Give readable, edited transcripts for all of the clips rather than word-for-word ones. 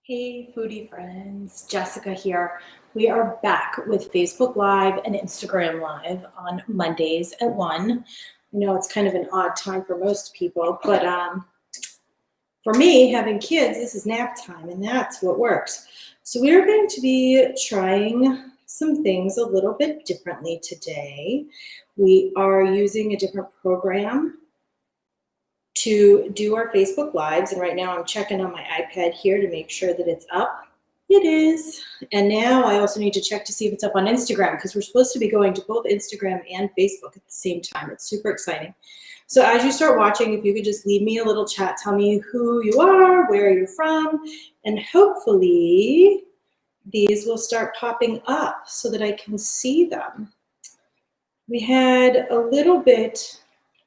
Hey foodie friends, Jessica here. We are back with Facebook Live and Instagram Live on Mondays at 1. I know it's kind of an odd time for most people, but for me, having kids, this is nap time and that's what works. So we are going to be trying some things a little bit differently today. We are using a different program to do our Facebook Lives. And right now I'm checking on my iPad here to make sure that it's up. It is. And now I also need to check to see if it's up on Instagram because we're supposed to be going to both Instagram and Facebook at the same time. It's super exciting. So as you start watching, if you could just leave me a little chat, tell me who you are, where you're from, and hopefully these will start popping up so that I can see them. We had a little bit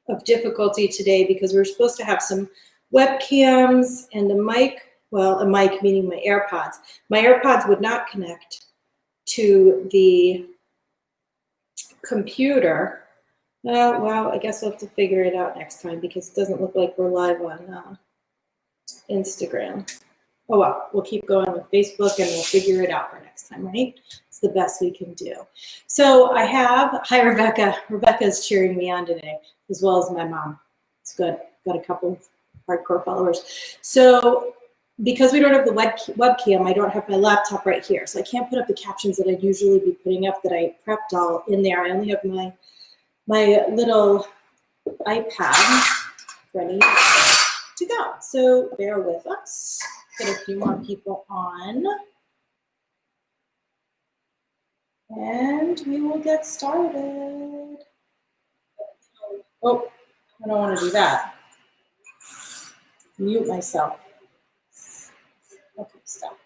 of difficulty today because we were supposed to have some webcams and a mic, well, a mic meaning my AirPods. My AirPods would not connect to the computer. Well, I guess we'll have to figure it out next time because it doesn't look like we're live on Instagram. Oh well, we'll keep going with Facebook and we'll figure it out for next time, right? It's the best we can do. So I have, hi Rebecca. Rebecca's cheering me on today, as well as my mom. It's good. Got a couple of hardcore followers. So because we don't have the webcam, I don't have my laptop right here. So I can't put up the captions that I'd usually be putting up that I prepped all in there. I only have my little iPad ready to go. So bear with us. Get a few more people on. And we will get started. Oh, I don't want to do that. Mute myself. Okay, stop.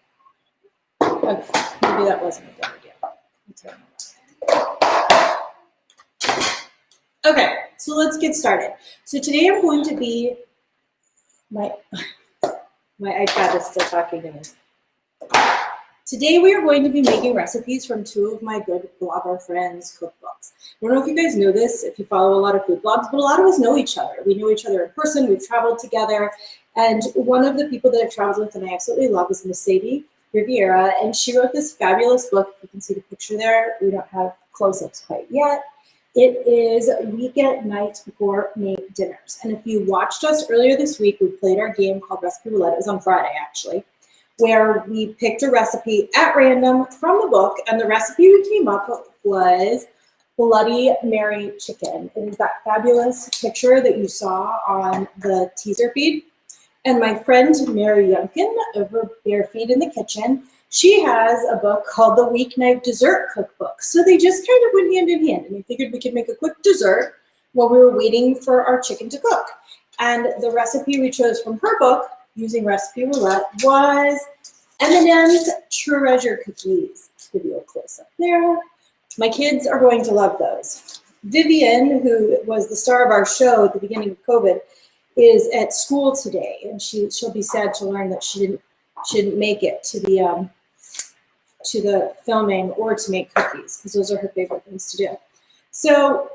Okay, maybe that wasn't a good idea. Okay, so let's get started. So today I'm going to be, my iPad is still talking to me. Today we are going to be making recipes from two of my good blogger friends' cookbooks. I don't know if you guys know this, if you follow a lot of food blogs, but a lot of us know each other. We know each other in person, we've traveled together, and one of the people that I've traveled with and I absolutely love is Miss Sadie Riviera, and she wrote this fabulous book. You can see the picture there. We don't have close-ups quite yet. It is Weeknight Gourmet Dinners, and if you watched us earlier this week, we played our game called Recipe Roulette. It was on Friday, actually, where we picked a recipe at random from the book, and the recipe we came up with was Bloody Mary chicken. It is that fabulous picture that you saw on the teaser feed. And my friend Mary Yunkin over Bare Feet in the Kitchen, she has a book called the Weeknight Dessert Cookbook. So they just kind of went hand in hand, and we figured we could make a quick dessert while we were waiting for our chicken to cook. And the recipe we chose from her book, using Recipe Roulette, was M&M's Treasure Cookies. Give you a close up there. My kids are going to love those. Vivian, who was the star of our show at the beginning of COVID, is at school today, and she'll be sad to learn that she didn't make it to the filming or to make cookies, because those are her favorite things to do. So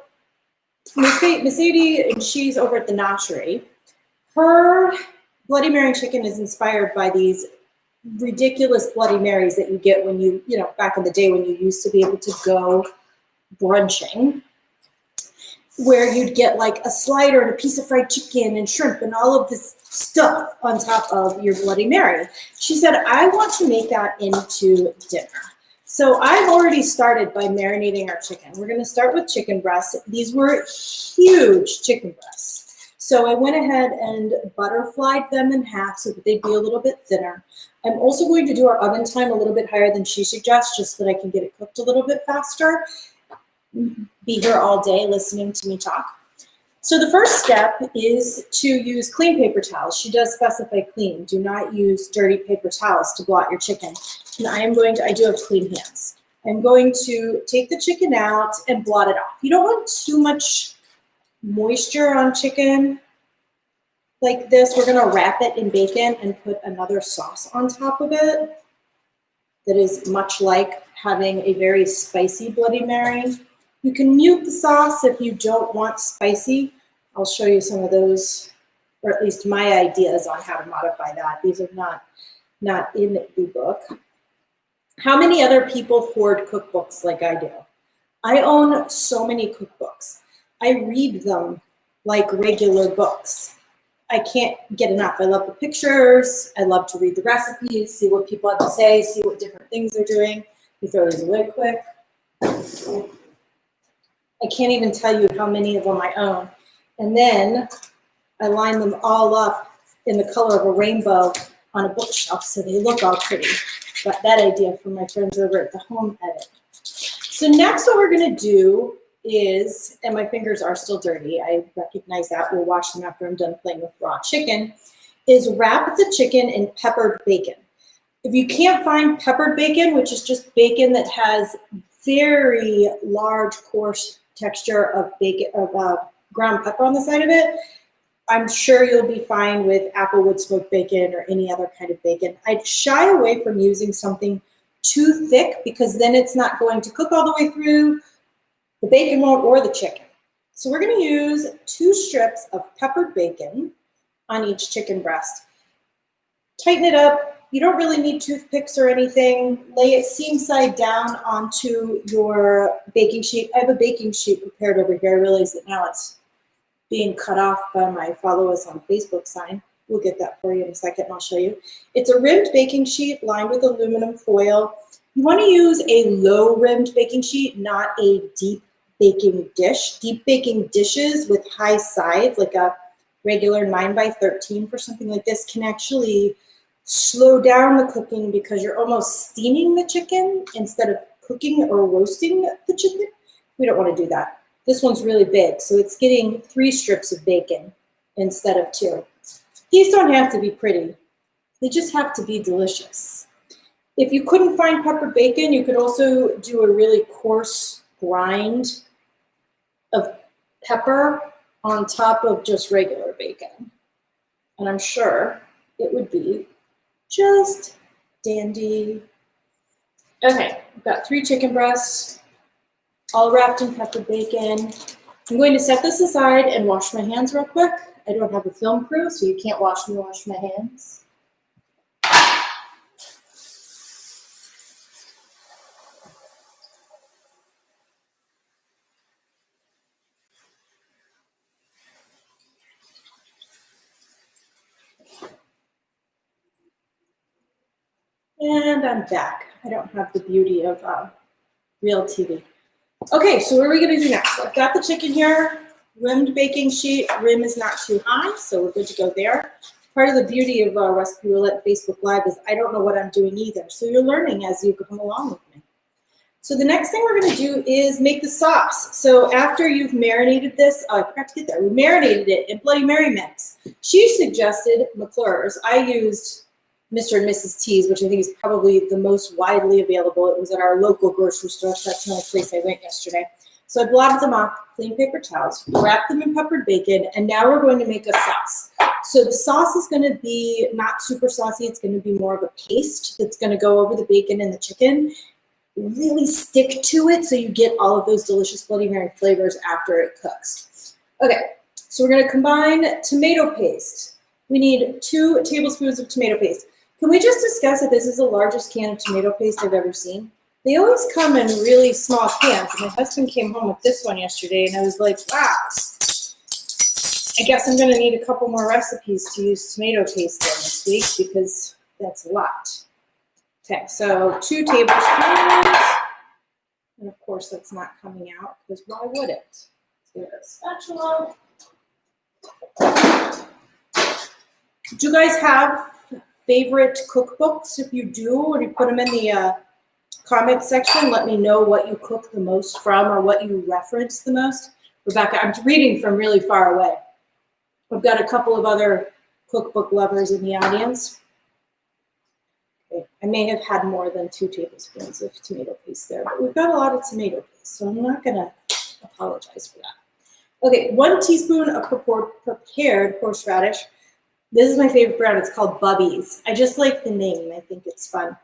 Miss Sadie, and she's over at the Notchery. Her Bloody Mary chicken is inspired by these ridiculous Bloody Marys that you get when you know, back in the day when you used to be able to go brunching, where you'd get like a slider and a piece of fried chicken and shrimp and all of this stuff on top of your Bloody Mary. She said, I want to make that into dinner. So I've already started by marinating our chicken. We're going to start with chicken breasts. These were huge chicken breasts. So I went ahead and butterflied them in half so that they'd be a little bit thinner. I'm also going to do our oven time a little bit higher than she suggests, just so that I can get it cooked a little bit faster. Be here all day listening to me talk. So the first step is to use clean paper towels. She does specify clean. Do not use dirty paper towels to blot your chicken. And I do have clean hands. I'm going to take the chicken out and blot it off. You don't want too much moisture on chicken like this. We're gonna wrap it in bacon and put another sauce on top of it that is much like having a very spicy Bloody Mary. You can mute the sauce if you don't want spicy. I'll show you some of those, or at least my ideas on how to modify that. These are not not in the book. How many other people hoard cookbooks like I do? I own so many cookbooks. I read them like regular books. I can't get enough. I love the pictures. I love to read the recipes, see what people have to say, see what different things they're doing. You throw these away quick. I can't even tell you how many of them I own. And then I line them all up in the color of a rainbow on a bookshelf so they look all pretty. Got that idea from my friends over at the Home Edit. So next what we're gonna do is, and my fingers are still dirty, I recognize that, we'll wash them after I'm done playing with raw chicken, is wrap the chicken in peppered bacon. If you can't find peppered bacon, which is just bacon that has very large, coarse texture of bacon, of ground pepper on the side of it, I'm sure you'll be fine with applewood smoked bacon or any other kind of bacon. I'd shy away from using something too thick because then it's not going to cook all the way through. The bacon won't, or the chicken. So we're going to use 2 strips of peppered bacon on each chicken breast. Tighten it up. You don't really need toothpicks or anything. Lay it seam side down onto your baking sheet. I have a baking sheet prepared over here. I realize that now it's being cut off by my follow us on Facebook sign. We'll get that for you in a second and I'll show you. It's a rimmed baking sheet lined with aluminum foil. You want to use a low rimmed baking sheet, not a deep baking dish. Deep baking dishes with high sides, like a regular 9x13 for something like this, can actually slow down the cooking because you're almost steaming the chicken instead of cooking or roasting the chicken. We don't want to do that. This one's really big, so it's getting 3 strips of bacon instead of 2. These don't have to be pretty. They just have to be delicious. If you couldn't find peppered bacon, you could also do a really coarse grind of pepper on top of just regular bacon. And I'm sure it would be just dandy. Okay, I've got 3 chicken breasts, all wrapped in peppered bacon. I'm going to set this aside and wash my hands real quick. I don't have a film crew, so you can't watch me wash my hands. And I'm back. I don't have the beauty of real TV. Okay, so what are we gonna do next? So I've got the chicken here, rimmed baking sheet. Rim is not too high, so we're good to go there. Part of the beauty of Recipe Roulette Facebook Live is I don't know what I'm doing either, so you're learning as you come along with me. So the next thing we're gonna do is make the sauce. So after you've marinated this, I forgot to get there, we marinated it in Bloody Mary mix. She suggested McClure's. I used Mr. and Mrs. T's, which I think is probably the most widely available. It was at our local grocery store, so that's the only place I went yesterday. So I blobbed them off, clean paper towels, wrapped them in peppered bacon, and now we're going to make a sauce. So the sauce is going to be not super saucy. It's going to be more of a paste that's going to go over the bacon and the chicken. Really stick to it so you get all of those delicious Bloody Mary flavors after it cooks. Okay, so we're going to combine tomato paste. We need 2 tablespoons of tomato paste. Can we just discuss that this is the largest can of tomato paste I've ever seen? They always come in really small cans. My husband came home with this one yesterday and I was like, wow, I guess I'm gonna need a couple more recipes to use tomato paste in this week because that's a lot. Okay, so 2 tablespoons. And of course that's not coming out because why would it? Let's get a spatula. Do you guys have favorite cookbooks? If you do, would you put them in the comment section? Let me know what you cook the most from or what you reference the most. Rebecca, I'm reading from really far away. I've got a couple of other cookbook lovers in the audience. Okay, I may have had more than 2 tablespoons of tomato paste there, but we've got a lot of tomato paste, so I'm not gonna apologize for that. Okay, 1 teaspoon of prepared horseradish. This is my favorite brand. It's called Bubby's. I just like the name. I think it's fun.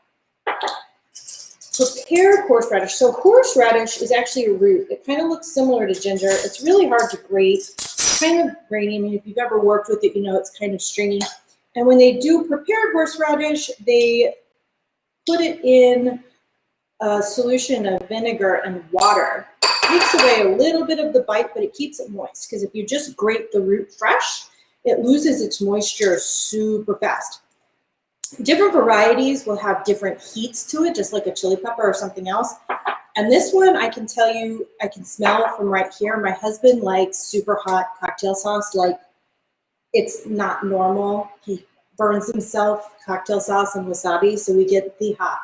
Prepared horseradish. So horseradish is actually a root. It kind of looks similar to ginger. It's really hard to grate. It's kind of grainy. I mean, if you've ever worked with it, you know it's kind of stringy. And when they do prepared horseradish, they put it in a solution of vinegar and water. It takes away a little bit of the bite, but it keeps it moist, because if you just grate the root fresh, it loses its moisture super fast. Different varieties will have different heats to it, just like a chili pepper or something else. And this one, I can tell you, I can smell from right here. My husband likes super hot cocktail sauce, like it's not normal. He burns himself cocktail sauce and wasabi, so we get the hot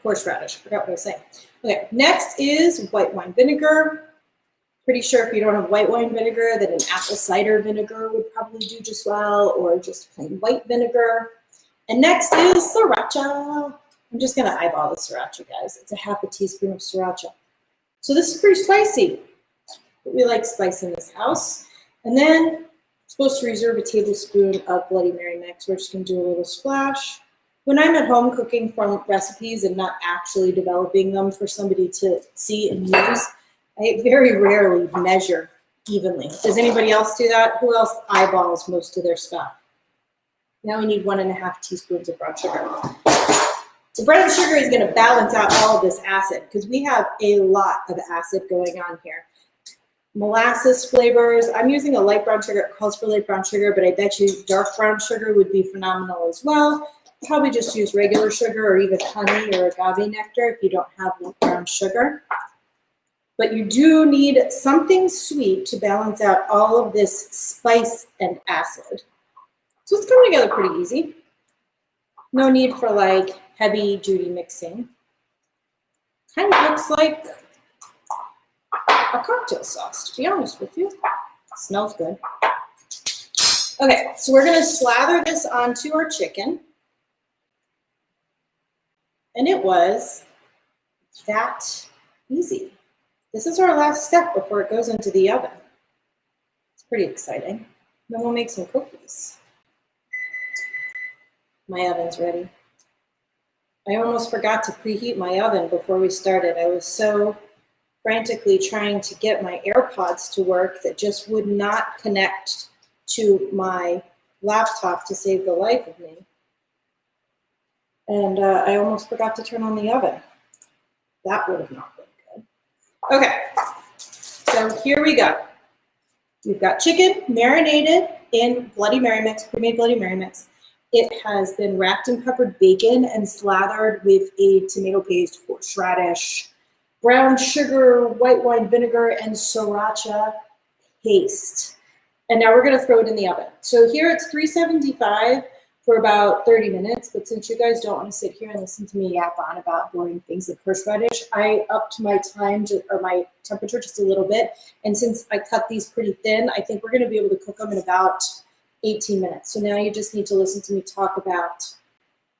horseradish. I forgot what I was saying. Okay, next is white wine vinegar. Pretty sure if you don't have white wine vinegar, that an apple cider vinegar would probably do just well, or just plain white vinegar. And next is sriracha. I'm just gonna eyeball the sriracha, guys. It's a half a teaspoon of sriracha. So this is pretty spicy, but we like spice in this house. And then we're supposed to reserve a tablespoon of Bloody Mary mix. We're just gonna do a little splash. When I'm at home cooking from recipes and not actually developing them for somebody to see and use, I very rarely measure evenly. Does anybody else do that? Who else eyeballs most of their stuff? Now we need 1.5 teaspoons of brown sugar. The brown sugar is going to balance out all of this acid, because we have a lot of acid going on here. Molasses flavors. I'm using a light brown sugar. It calls for light brown sugar, but I bet you dark brown sugar would be phenomenal as well. Probably just use regular sugar or even honey or agave nectar if you don't have brown sugar. But you do need something sweet to balance out all of this spice and acid. So it's coming together pretty easy. No need for like heavy duty mixing. Kind of looks like a cocktail sauce, to be honest with you. Smells good. Okay, so we're gonna slather this onto our chicken. And it was that easy. This is our last step before it goes into the oven. It's pretty exciting. Then we'll make some cookies. My oven's ready. I almost forgot to preheat my oven before we started. I was so frantically trying to get my AirPods to work that just would not connect to my laptop to save the life of me. And I almost forgot to turn on the oven. That would have not been good. Okay, so here we go. We've got chicken marinated in Bloody Mary mix, pre-made Bloody Mary mix. It has been wrapped in peppered bacon and slathered with a tomato paste, horseradish, brown sugar, white wine vinegar, and sriracha paste. And now we're gonna throw it in the oven. So here it's 375 for about 30 minutes, but since you guys don't want to sit here and listen to me yap on about boring things like horseradish, I upped my time or my temperature just a little bit. And since I cut these pretty thin, I think we're going to be able to cook them in about 18 minutes. So now you just need to listen to me talk about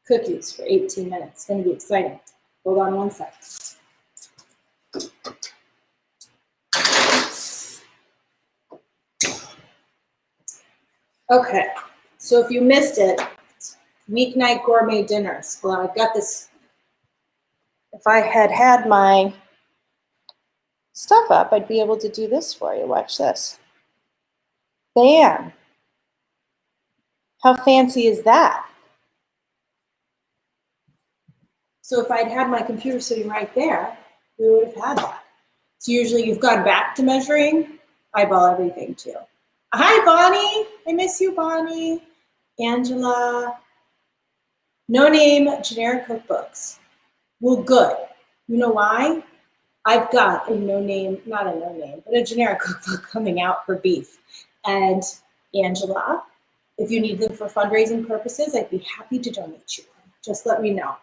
cookies for 18 minutes. It's going to be exciting. Hold on one second. Okay. So if you missed it, weeknight gourmet dinners. Well, I've got this. If I had had my stuff up, I'd be able to do this for you. Watch this. Bam. How fancy is that? So if I'd had my computer sitting right there, we would have had that. So usually you've gone back to measuring, eyeball everything too. Hi, Bonnie. I miss you, Bonnie. Angela. No name generic cookbooks. Well, good. You know why? I've got a no name, not a no name, but a generic cookbook coming out for beef. And Angela, if you need them for fundraising purposes, I'd be happy to donate you one. Just let me know.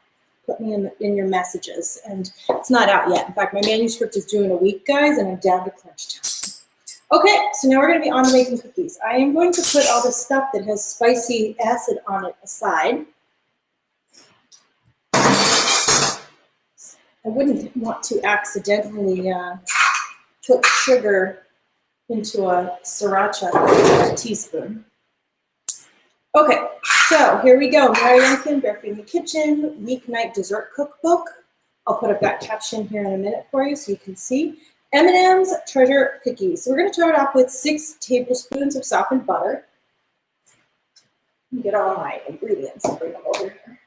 Put me in your messages. And it's not out yet. In fact, my manuscript is due in a week, guys, and I'm down to crunch time. Okay, so now we're going to be on to making cookies. I am going to put all this stuff that has spicy acid on it aside. I wouldn't want to accidentally put sugar into a sriracha teaspoon. Okay, so here we go. Mary Lincoln, Barefoot in the Kitchen, Weeknight Dessert Cookbook. I'll put up that caption here in a minute for you so you can see. M&M's Treasure Cookies. So we're going to start off with 6 tablespoons of softened butter. Let me get all my ingredients and bring them over here.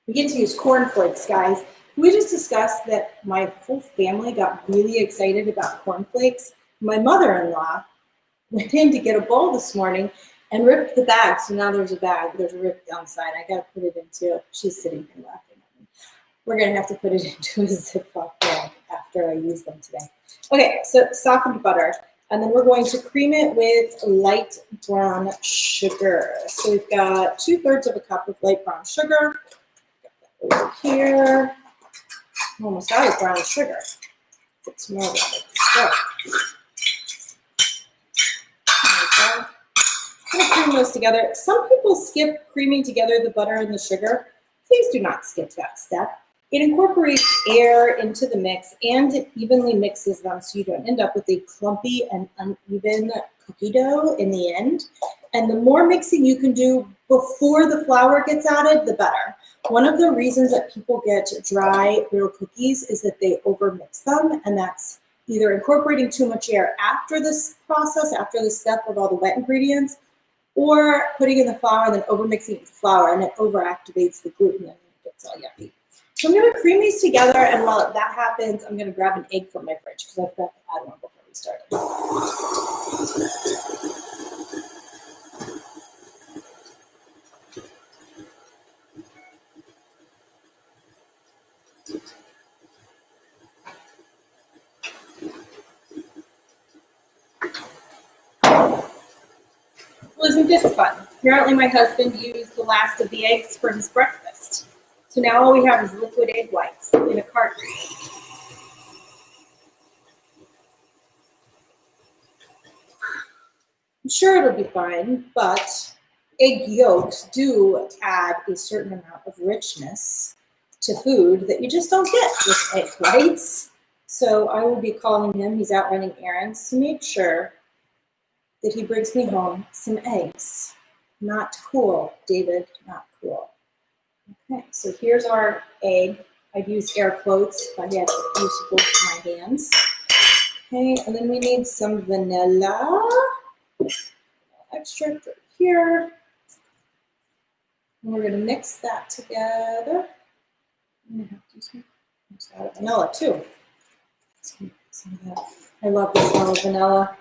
We get to use cornflakes, guys. We just discussed that my whole family got really excited about cornflakes. My mother-in-law went in to get a bowl this morning and ripped the bag. So now there's a bag. There's a rip downside. I got to put it into, she's sitting here laughing at me. We're going to have to put it into a Ziploc bag after I use them today. Okay, so softened butter. And then we're going to cream it with light brown sugar. So we've got 2/3 of a cup of light brown sugar. Over here. I'm almost out of brown sugar. Put some more of it. So, I'm going to cream those together. Some people skip creaming together the butter and the sugar. Please do not skip that step. It incorporates air into the mix and it evenly mixes them so you don't end up with a clumpy and uneven cookie dough in the end. And the more mixing you can do before the flour gets added, the better. One of the reasons that people get dry real cookies is that they overmix them, and that's either incorporating too much air after this process, after the step of all the wet ingredients, or putting in the flour and then overmixing with the flour, and it overactivates the gluten and it gets all yucky. So I'm going to cream these together, and while that happens, I'm going to grab an egg from my fridge because I forgot to add one before we started. Well, isn't this fun? Apparently my husband used the last of the eggs for his breakfast. So now all we have is liquid egg whites in a carton. I'm sure it'll be fine, but egg yolks do add a certain amount of richness to food that you just don't get with egg whites. So I will be calling him, he's out running errands, to make sure that he brings me home some eggs. Not cool, David, not cool. Okay, so here's our egg. I'd use air quotes if I had use both my hands. Okay, and then we need some vanilla. Extract right here. And we're gonna mix that together. I'm gonna have to use some vanilla too. Some of that. I love the smell of vanilla.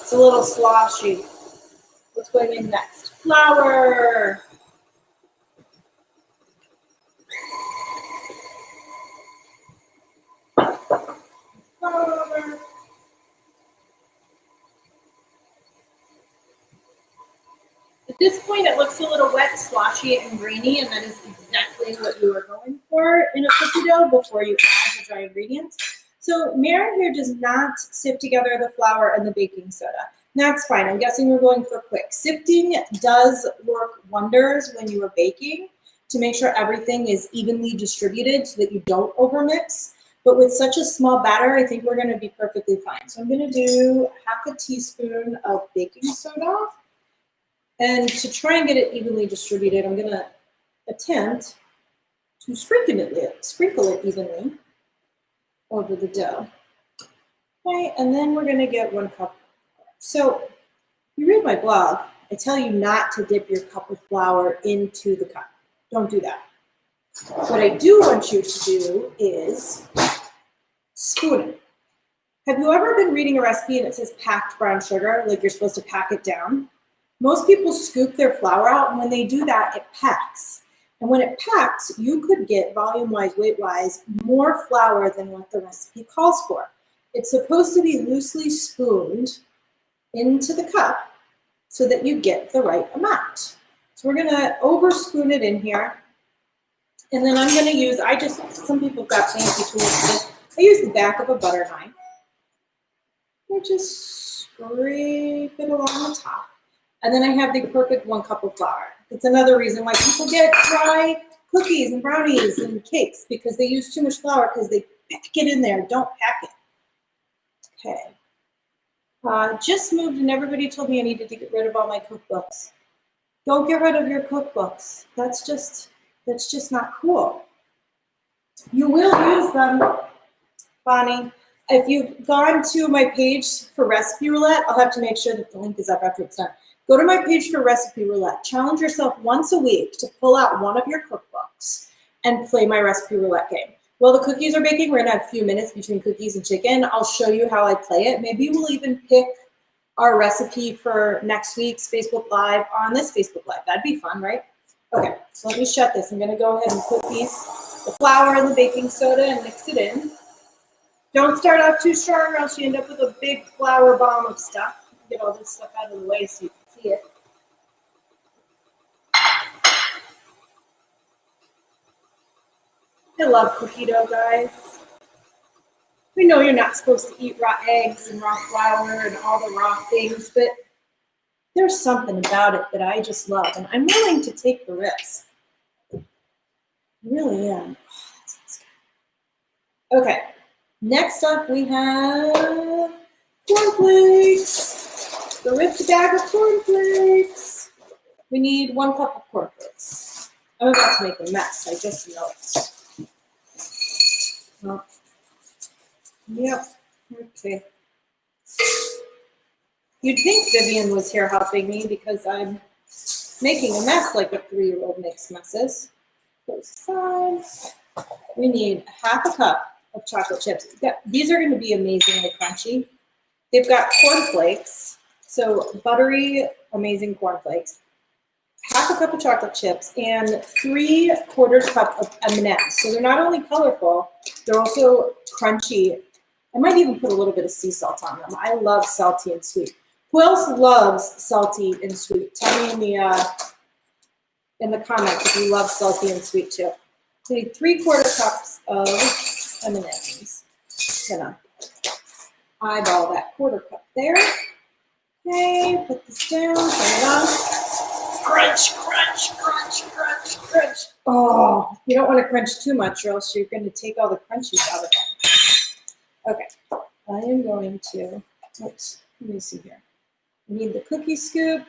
It's a little sloshy. What's going in next? Flour. Flour. At this point, it looks a little wet, sloshy, and grainy, and that is exactly what you are going for in a cookie dough before you add the dry ingredients. So Maren here does not sift together the flour and the baking soda. That's fine. I'm guessing we're going for quick. Sifting does work wonders when you are baking to make sure everything is evenly distributed so that you don't overmix. But with such a small batter, I think we're going to be perfectly fine. So I'm going to do 1/2 teaspoon of baking soda. And to try and get it evenly distributed, I'm going to attempt to sprinkle it evenly over the dough. Okay, and then we're going to get 1 cup. So if you read my blog, I tell you not to dip your cup of flour into the cup. Don't do that. What I do want you to do is spoon it. Have you ever been reading a recipe and it says packed brown sugar, like you're supposed to pack it down? Most people scoop their flour out, and when they do that, it packs. And when it packs, you could get volume-wise, weight-wise, more flour than what the recipe calls for. It's supposed to be loosely spooned into the cup so that you get the right amount. So we're gonna over spoon it in here. And then I'm gonna use, some people have got fancy tools. I use the back of a butter knife. I just scrape it along the top. And then I have the perfect 1 cup of flour. It's another reason why people get dry cookies and brownies and cakes, because they use too much flour because they pack it in there. Don't pack it. Okay. Just moved and everybody told me I needed to get rid of all my cookbooks. Don't get rid of your cookbooks. That's just not cool. You will use them, Bonnie. If you've gone to my page for Recipe Roulette, I'll have to make sure that the link is up after it's done. Go to my page for Recipe Roulette. Challenge yourself once a week to pull out one of your cookbooks and play my Recipe Roulette game. While the cookies are baking, we're gonna have a few minutes between cookies and chicken. I'll show you how I play it. Maybe we'll even pick our recipe for next week's Facebook Live on this Facebook Live. That'd be fun, right? Okay, so let me shut this. I'm gonna go ahead and put the flour and the baking soda and mix it in. Don't start out too strong or else you end up with a big flour bomb of stuff. Get all this stuff out of the way so you can see it. I love cookie dough, guys. We know you're not supposed to eat raw eggs and raw flour and all the raw things, but there's something about it that I just love, and I'm willing to take the risk. I really am. Okay, next up we have cornflakes. The ripped bag of cornflakes. We need 1 cup of cornflakes. I'm about to make a mess, I just know it. Well, yep, okay. You'd think Vivian was here helping me because I'm making a mess like a 3-year-old makes messes. Put aside. We need 1/2 cup of chocolate chips. These are going to be amazingly crunchy. They've got cornflakes, so buttery, amazing cornflakes. 1/2 cup of chocolate chips and 3/4 cup of M&Ms. So they're not only colorful, they're also crunchy. I might even put a little bit of sea salt on them. I love salty and sweet. Who else loves salty and sweet? Tell me in the comments if you love salty and sweet too. So we need 3/4 cups of M&Ms. Gonna eyeball that 1/4 cup there. Okay, put this down, turn it on. Crunch, crunch, crunch, crunch, crunch. Oh, you don't want to crunch too much or else you're going to take all the crunchies out of it. Okay, I am going to, oops, let me see here. I need the cookie scoop,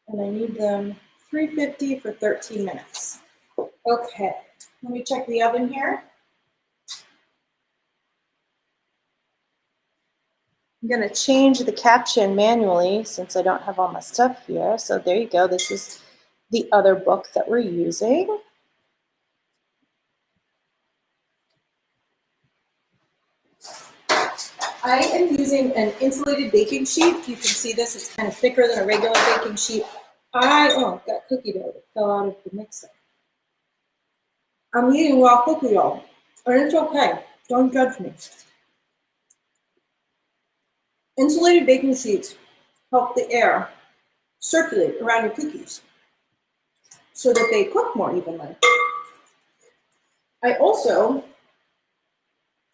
and I need them 350 for 13 minutes. Okay, let me check the oven here. I'm going to change the caption manually since I don't have all my stuff here. So there you go. This is the other book that we're using. I am using an insulated baking sheet. You can see this. It's kind of thicker than a regular baking sheet. Oh, I've got cookie dough that fell out of the mixer. I'm eating raw cookie dough, and it's okay. Don't judge me. Insulated baking sheets help the air circulate around your cookies so that they cook more evenly. I also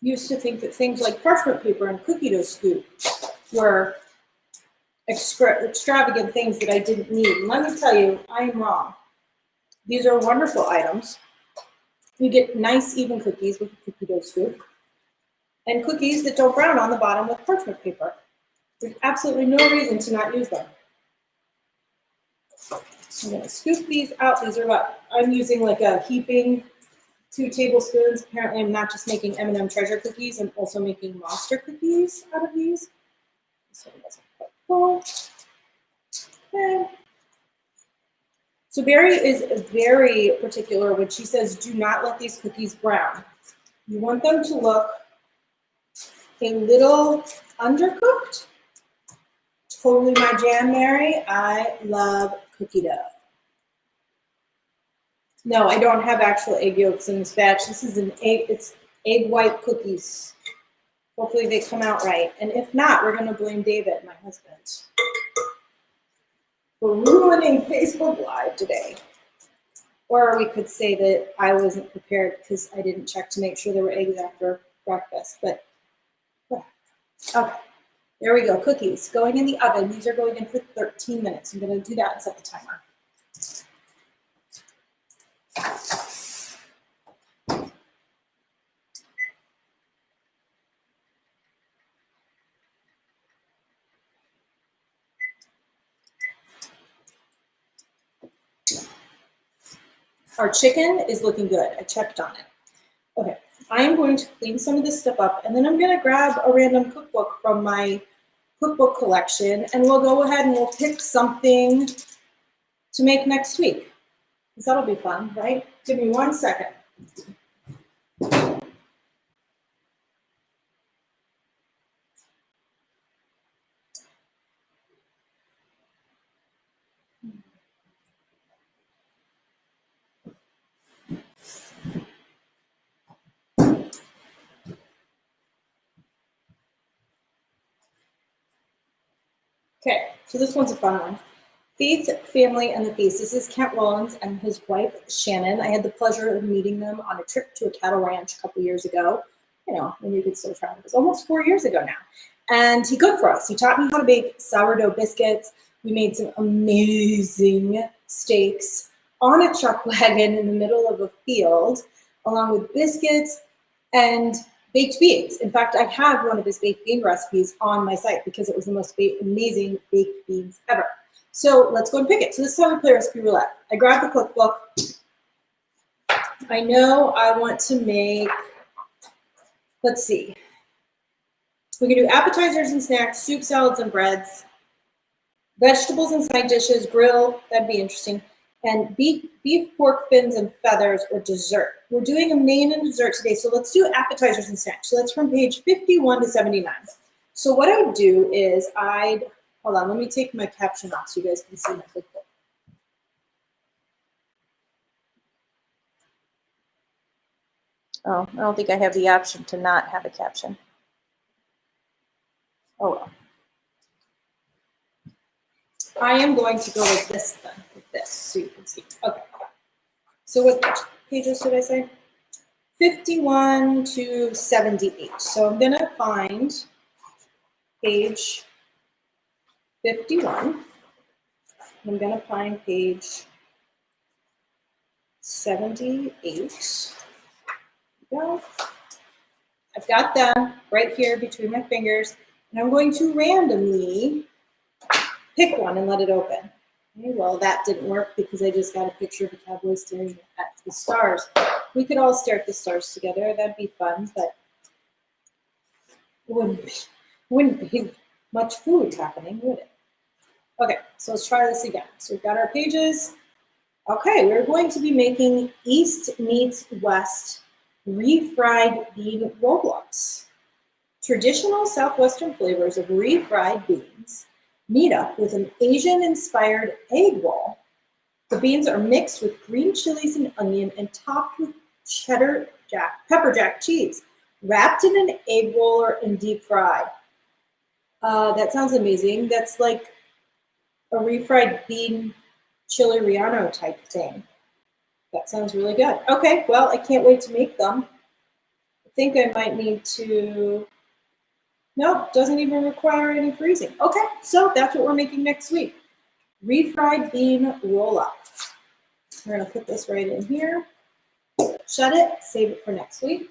used to think that things like parchment paper and cookie dough scoop were extravagant things that I didn't need. And let me tell you, I am wrong. These are wonderful items. You get nice even cookies with a cookie dough scoop and cookies that don't brown on the bottom with parchment paper. There's absolutely no reason to not use them. So I'm going to scoop these out. These are what I'm using, like a heaping 2 tablespoons. Apparently I'm not just making M&M treasure cookies, I'm also making monster cookies out of these. This one doesn't quite full. Okay. So Barry is very particular when she says, do not let these cookies brown. You want them to look a little undercooked. Totally my jam, Mary. I love cookie dough. No, I don't have actual egg yolks in this batch. This is it's egg white cookies. Hopefully they come out right. And if not, we're gonna blame David, my husband, for ruining Facebook Live today. Or we could say that I wasn't prepared because I didn't check to make sure there were eggs after breakfast, but okay. There we go, cookies going in the oven. These are going in for 13 minutes. I'm gonna do that and set the timer. Our chicken is looking good. I checked on it. Okay, I'm going to clean some of this stuff up, and then I'm going to grab a random cookbook from my cookbook collection, and we'll go ahead and we'll pick something to make next week, because that'll be fun, right? Give me 1 second. Okay, so this one's a fun one. Faith, Family, and the Feast. This is Kent Rollins and his wife, Shannon. I had the pleasure of meeting them on a trip to a cattle ranch a couple years ago. You know, when you could still travel. It was almost 4 years ago now. And he cooked for us. He taught me how to bake sourdough biscuits. We made some amazing steaks on a chuck wagon in the middle of a field, along with biscuits and baked beans. In fact, I have one of his baked bean recipes on my site because it was the most amazing baked beans ever. So let's go and pick it. So this is how we play recipe roulette. I grabbed the cookbook. I know I want to make, let's see. We can do appetizers and snacks, soup, salads, and breads, vegetables and side dishes, grill, that'd be interesting, and beef, pork, fins, and feathers, or dessert. We're doing a main and dessert today, so let's do appetizers and snacks. So that's from page 51 to 79. So what I would do is hold on, let me take my caption off so you guys can see my cookbook. Oh, I don't think I have the option to not have a caption. Oh well. I am going to go with this then, with this, so you can see. Okay. So what pages did I say? 51 to 78. So I'm gonna find page 51. I'm gonna find page 78. There we go. I've got them right here between my fingers, and I'm going to randomly pick one and let it open. Okay, well, that didn't work because I just got a picture of the cowboy staring at the stars. We could all stare at the stars together. That'd be fun, but it wouldn't be much food happening, would it? Okay, so let's try this again. So we've got our pages. Okay, we're going to be making East meets West refried bean roll-ups. Traditional Southwestern flavors of refried beans meet up with an Asian-inspired egg roll. The beans are mixed with green chilies and onion and topped with pepper jack cheese, wrapped in an egg roller and deep fried. That sounds amazing. That's like a refried bean chili relleno type thing. That sounds really good. Okay, well, I can't wait to make them. I think I might need to, nope, doesn't even require any freezing. Okay, so that's what we're making next week. Refried bean roll-up. We're gonna put this right in here. Shut it, save it for next week.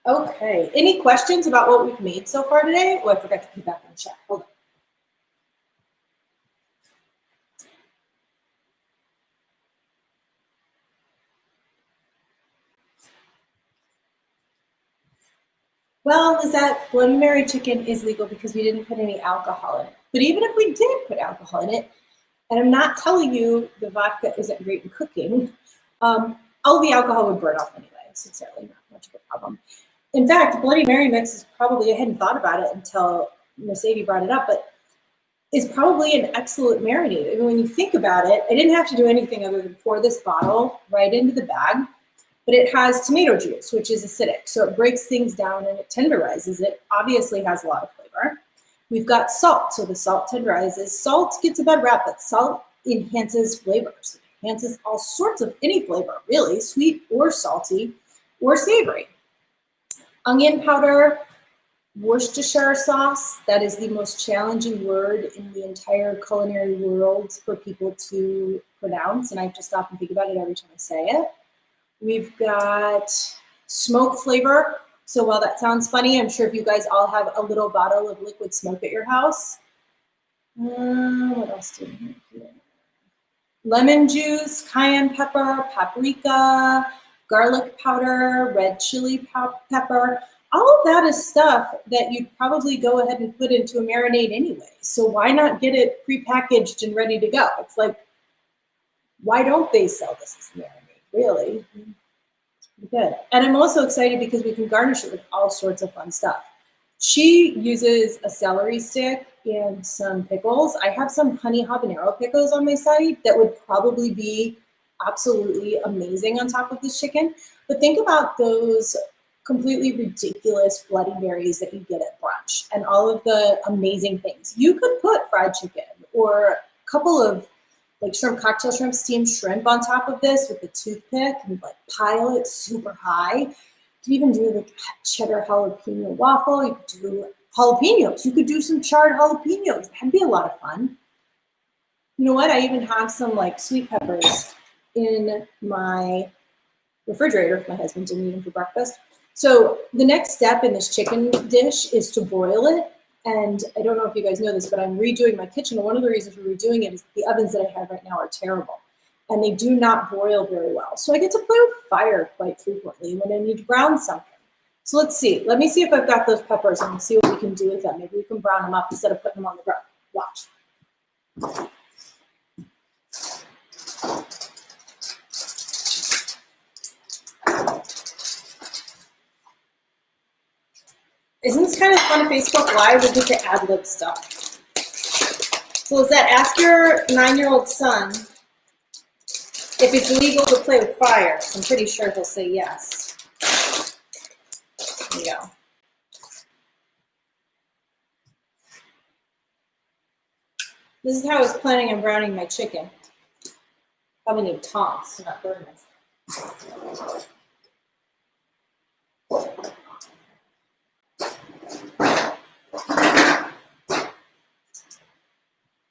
Okay, any questions about what we've made so far today? Oh, I forgot to put back on chat, hold on. Well, is that Bloody Mary chicken is legal because we didn't put any alcohol in it. But even if we did put alcohol in it, and I'm not telling you the vodka isn't great in cooking, all the alcohol would burn off anyway, so it's really not much of a problem. In fact, Bloody Mary mix is probably, I hadn't thought about it until Mercedes brought it up, but is probably an excellent marinade. I mean, when you think about it, I didn't have to do anything other than pour this bottle right into the bag. But it has tomato juice, which is acidic. So it breaks things down and it tenderizes it. Obviously has a lot of flavor. We've got salt. So the salt tenderizes. Salt gets a bad rap, but salt enhances flavors. It enhances all sorts of any flavor, really, sweet or salty or savory. Onion powder, Worcestershire sauce. That is the most challenging word in the entire culinary world for people to pronounce. And I have to stop and think about it every time I say it. We've got smoke flavor. So while that sounds funny, I'm sure if you guys all have a little bottle of liquid smoke at your house. What else do we have here? lemon juice, cayenne pepper, paprika, garlic powder, red chili pepper. All of that is stuff that you'd probably go ahead and put into a marinade anyway. So why not get it prepackaged and ready to go? It's like, why don't they sell this as a marinade? Really? Good. And I'm also excited because we can garnish it with all sorts of fun stuff. She uses a celery stick and some pickles. I have some honey habanero pickles on my site that would probably be absolutely amazing on top of this chicken. But think about those completely ridiculous Bloody Marys that you get at brunch and all of the amazing things. You could put fried chicken or a couple of like cocktail shrimp, steamed shrimp on top of this with a toothpick and like pile it super high. You could even do like cheddar jalapeno waffle. You could do jalapenos. You could do some charred jalapenos. That'd be a lot of fun. You know what? I even have some like sweet peppers in my refrigerator if my husband didn't eat them for breakfast. So the next step in this chicken dish is to broil it. And I don't know if you guys know this, but I'm redoing my kitchen. And one of the reasons for redoing it is the ovens that I have right now are terrible. And they do not broil very well. So I get to play with fire quite frequently when I need to brown something. So let's see. Let me see if I've got those peppers and we'll see what we can do with them. Maybe we can brown them up instead of putting them on the grill. Watch. Isn't this kind of fun at Facebook Live? We get to ad-lib stuff. So is that ask your 9-year-old son if it's legal to play with fire. I'm pretty sure he'll say yes. There you go. This is how I was planning on browning my chicken. Probably need tongs to not burn this.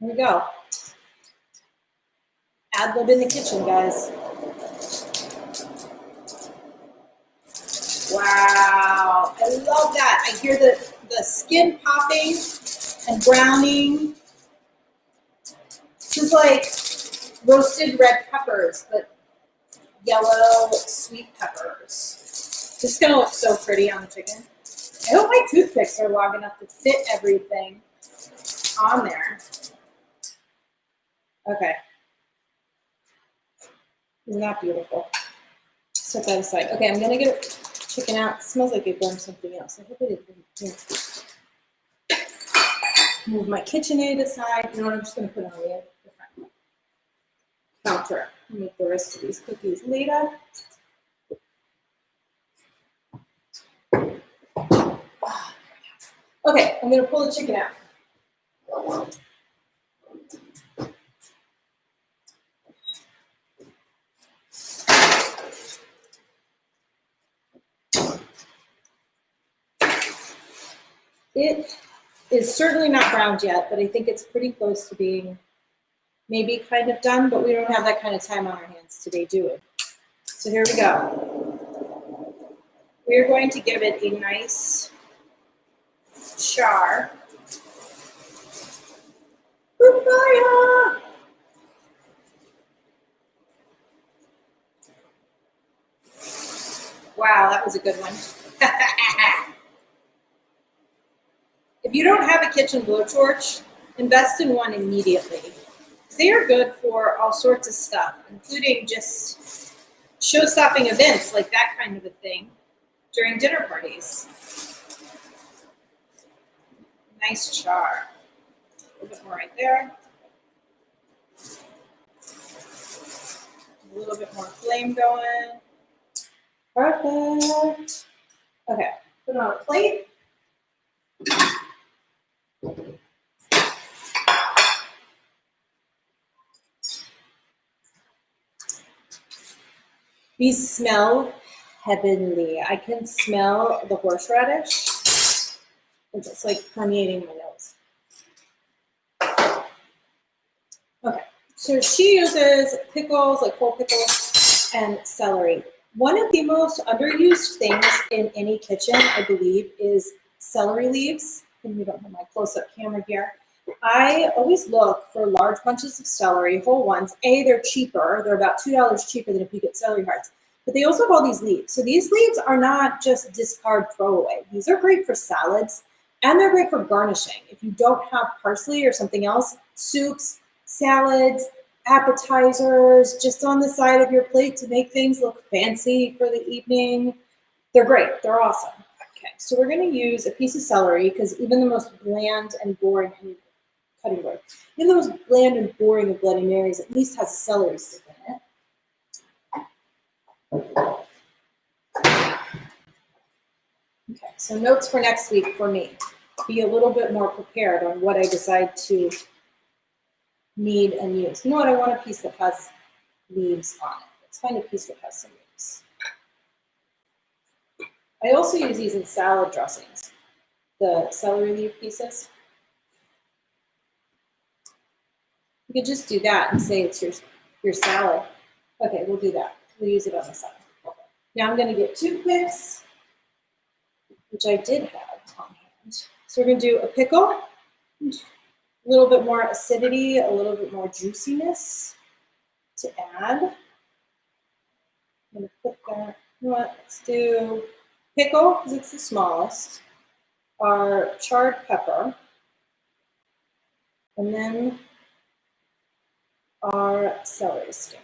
Here we go. Ad lib in the kitchen, guys. Wow, I love that. I hear the skin popping and browning. This is like roasted red peppers, but yellow sweet peppers. This is gonna look so pretty on the chicken. I hope my toothpicks are long enough to fit everything on there. Okay. Isn't that beautiful? Set that aside. Okay, I'm gonna get chicken out. It smells like it burned something else. I hope it didn't. Move my KitchenAid aside. You know what? I'm just gonna put it on the different counter. Make the rest of these cookies later. Okay, I'm gonna pull the chicken out. It is certainly not browned yet, but I think it's pretty close to being maybe kind of done, but we don't have that kind of time on our hands today, do we? So here we go. We're going to give it a nice char. Fire! Wow, that was a good one. If you don't have a kitchen blowtorch, invest in one immediately. They are good for all sorts of stuff, including just show-stopping events like that kind of a thing during dinner parties. Nice char. A little bit more right there. A little bit more flame going. Perfect. Okay, put it on a plate. These smell heavenly. I can smell the horseradish. It's just like permeating my nose. Okay, so she uses pickles, like whole pickles, and celery. One of the most underused things in any kitchen, I believe, is celery leaves. And we don't have my close-up camera here. I always look for large bunches of celery, whole ones. They're cheaper. They're about $2 cheaper than if you get celery hearts. But they also have all these leaves. So these leaves are not just discard throwaway. These are great for salads, and they're great for garnishing. If you don't have parsley or something else, soups, salads, appetizers, just on the side of your plate to make things look fancy for the evening. They're great. They're awesome. Okay, so we're going to use a piece of celery because even the most bland and boring cutting board, even the most bland and boring of Bloody Marys at least has a celery stick in it. Okay, so notes for next week for me. Be a little bit more prepared on what I decide to need and use. You know what? I want a piece that has leaves on it. Let's find a piece that has some leaves. I also use these in salad dressings, the celery leaf pieces. You could just do that and say it's your salad. Okay, we'll do that. We'll use it on the side. Now I'm going to get toothpicks, which I did have on hand. So we're going to do a pickle, a little bit more acidity, a little bit more juiciness to add. I'm going to put that, you know what, let's do pickle because it's the smallest, our charred pepper, and then our celery stick.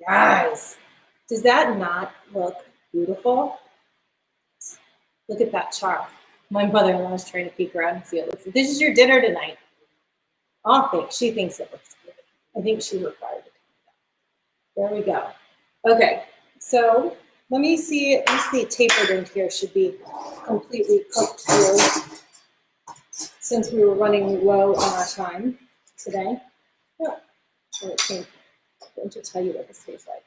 Guys, does that not look beautiful? Look at that char. My mother-in-law is trying to peek around and see it looks like. This is your dinner tonight. She thinks it looks good. I think she required it. There we go. Okay, so let me see it tapered in here should be completely cooked through since we were running low on our time today. Oh, I'm going to tell you what this tastes like.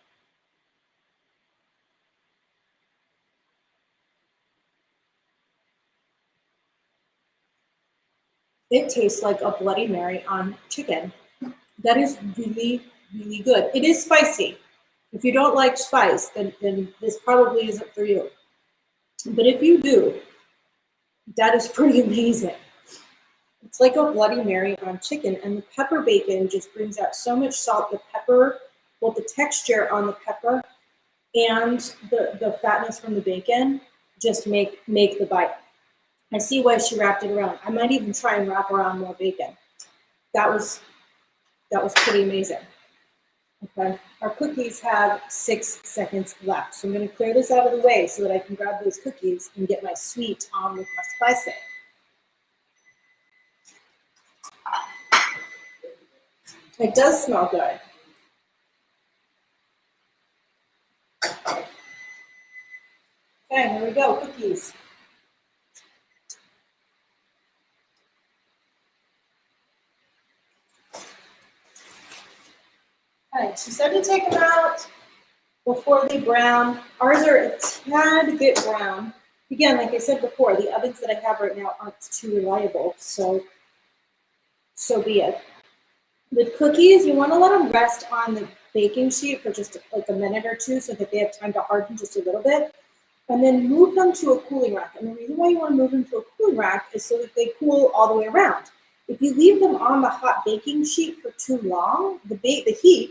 It tastes like a Bloody Mary on chicken. That is really, really good. It is spicy. If you don't like spice, then this probably isn't for you. But if you do, that is pretty amazing. It's like a Bloody Mary on chicken, and the pepper bacon just brings out so much salt. The pepper, both the texture on the pepper and the fatness from the bacon just make the bite. I see why she wrapped it around. I might even try and wrap around more bacon. That was pretty amazing. Okay, our cookies have 6 seconds left. So I'm going to clear this out of the way so that I can grab those cookies and get my sweet on with my spicy. It does smell good. Okay, here we go, cookies. Okay, she said to take them out before they brown. Ours are a tad bit brown. Again, like I said before, the ovens that I have right now aren't too reliable, so be it. With cookies, you want to let them rest on the baking sheet for just like a minute or two so that they have time to harden just a little bit, and then move them to a cooling rack. And the reason why you want to move them to a cooling rack is so that they cool all the way around. If you leave them on the hot baking sheet for too long, the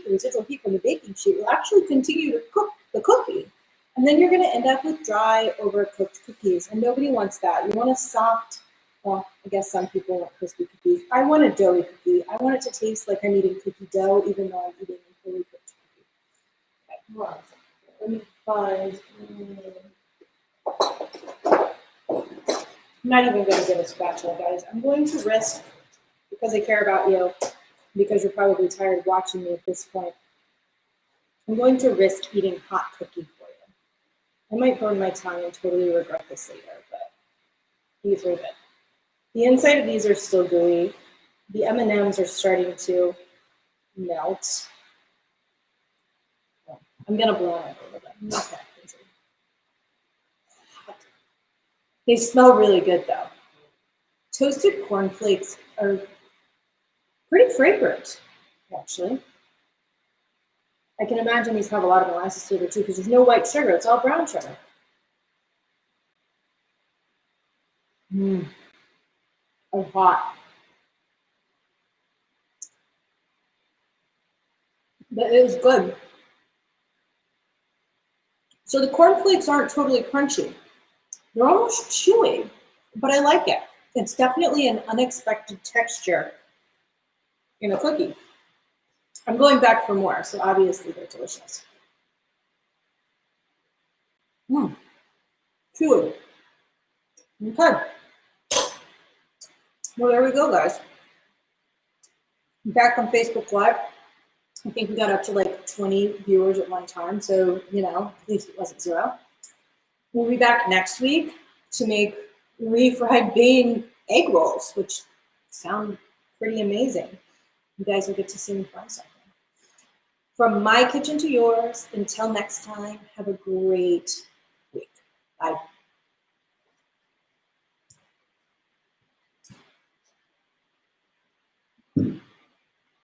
residual heat from the baking sheet will actually continue to cook the cookie. And then you're going to end up with dry, overcooked cookies. And nobody wants that. You want a soft, well, I guess some people want crispy cookies. I want a doughy cookie. I want it to taste like I'm eating cookie dough, even though I'm eating a fully cooked cookie. Okay, hold on a second. Let me find. I'm not even going to get a spatula, guys. I'm going to risk, because I care about you, because you're probably tired of watching me at this point, I'm going to risk eating hot cookie for you. I might burn my tongue and totally regret this later, but these are good. The inside of these are still gooey. The M&Ms are starting to melt. I'm going to blow it a little bit. Okay. They smell really good, though. Toasted cornflakes are pretty fragrant, actually. I can imagine these have a lot of molasses flavor, too, because there's no white sugar. It's all brown sugar. Are hot. But it was good. So the cornflakes aren't totally crunchy. They're almost chewy, but I like it. It's definitely an unexpected texture in a cookie. I'm going back for more, so obviously they're delicious. Chewy. Okay. Well, there we go, guys. Back on Facebook Live. I think we got up to like 20 viewers at one time, so, you know, at least it wasn't 0. We'll be back next week to make refried bean egg rolls, which sound pretty amazing. You guys will get to see me fry something. From my kitchen to yours, until next time, have a great week. Bye.